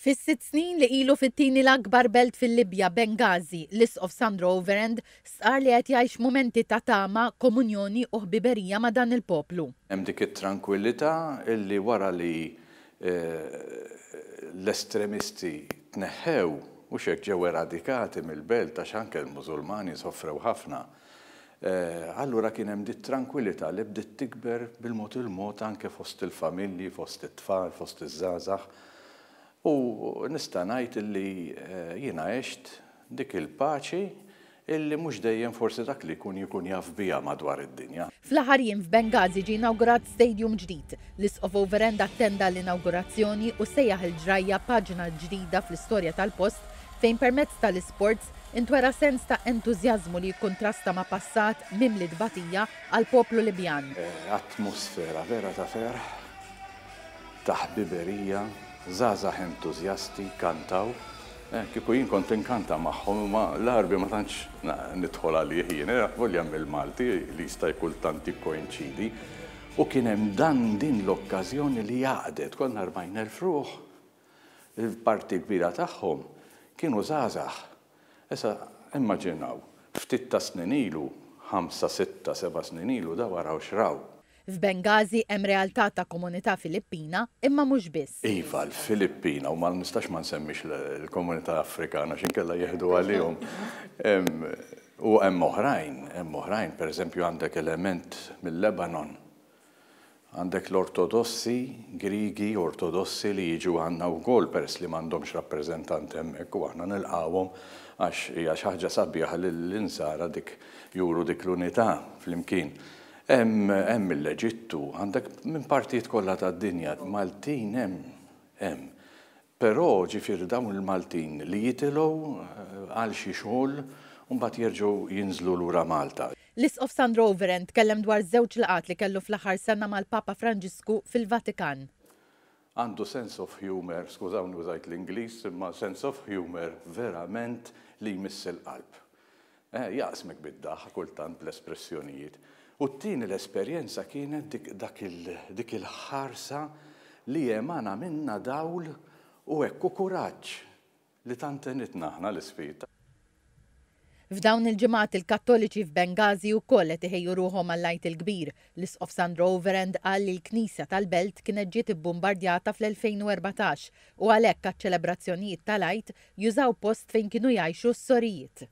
Fis-6 snin li ilu fit-tieni l-akbar belt fil-Libja, Benghazi, l-isqof Sandro Overend sar li qed jgħix mumenti ta' tama, komunjoni u ħbiberija ma' dan il-poplu. Hemm dik it-tranquillità illi wara li l-estremisti tneħħew u xek ġew eradikati mill-belt għax anke l-Mużulmani soffrew ħafna. Allura kien hemm dik tranquillità li bdiet tikber bil-mod il-mod anke fost il-familji, fost it-tfal, fost iż-żgħażagħ. U nista' ngħid illi jiena għext dik il-paċi illi mhux dejjem forsi dak li jkun jaf biha madwar id-dinja. Fl-aħħar jiem f'Benghazi ġie inawgurat stadium ġdid. L-isqof Overend attenda l-inawgurazzjoni u sejjaħ il-ġrajja paġna ġdida fl-istorja tal-post fejn permezz tal-isports intwera sens ta' entużjażmu li jikkontrasta ma' passat mimli dbatija għal poplu Libjan. Atmosfera vera ta' ferħ, ta' ħbiberija, żgħażagħ entużjasti kantaw. Kieku jien kont inkanta magħhom ma l-arbi ma tantx nidħol għalih jien, volja mill-Malti li jista' kultant jikkoinċidi. U kien hemm din l-okkażjoni li jaqdet konna 40,000 ruħ. Il-parti kbira tagħhom kienu żgħażagħ. Issa immaġinaw, ftit ta' snin ilu, 5, 6, 7 snin ilu da waraw xraw. F'Benghazi hemm realtà ta' komunità Filippina imma mhux biss. Iva, l-Filippina u ma nistax ma nsemmix l-komunità Afrikana x'inkella jieħdu għalihom. U hemm oħrajn, pereżempju għandek element mill-Lebanon. Għandek l-Ortodossi, Grigi Ortodossi li jiġu għandna wkoll peress li m'għandhomx rappreżentant hemmhekk u aħna nilqawhom għax hija xi ħaġa sabiħa lill-insara dik juru dik l-unità flimkien. Hemm mill-Eġittu, għandek minn partijiet kollha tad-dinja, Maltin hemm. Però ġifieri dawn il-Maltin li jitilgħu għal xi xogħol u mbagħad jerġgħu jinżlu lura Malta. L-isqof Sandro Overend tkellem dwar żewġ laqgħat li kellu fl-aħħar sena mal-Papa Franġisku fil-Vatikan. Għandu sense of humor, skużawni użajt l-Ingliż, imma sense of humor verament li jmiss il-qalb. Jaqsmek bid-daħ kultant bl-espressjonijiet. U t-tieni l-esperjenza kienet dik il-ħarsa li emana minna dawl u ekku kuraġġ li tantenitna aħna l-isfida. F'dawn il-ġimgħat il-Kattoliċi f'Benghazi wkoll qed iħejju ruħhom għall-Għid il-Kbir. L-isqof Sandro Overend qal li l-Knisja tal-Belt kienet ġiet ibbombardjata fl-2014 u għalhekk għaċ-ċelebrazzjonijiet tal-Għid jużaw post fejn kienu jgħixu s-sorijiet.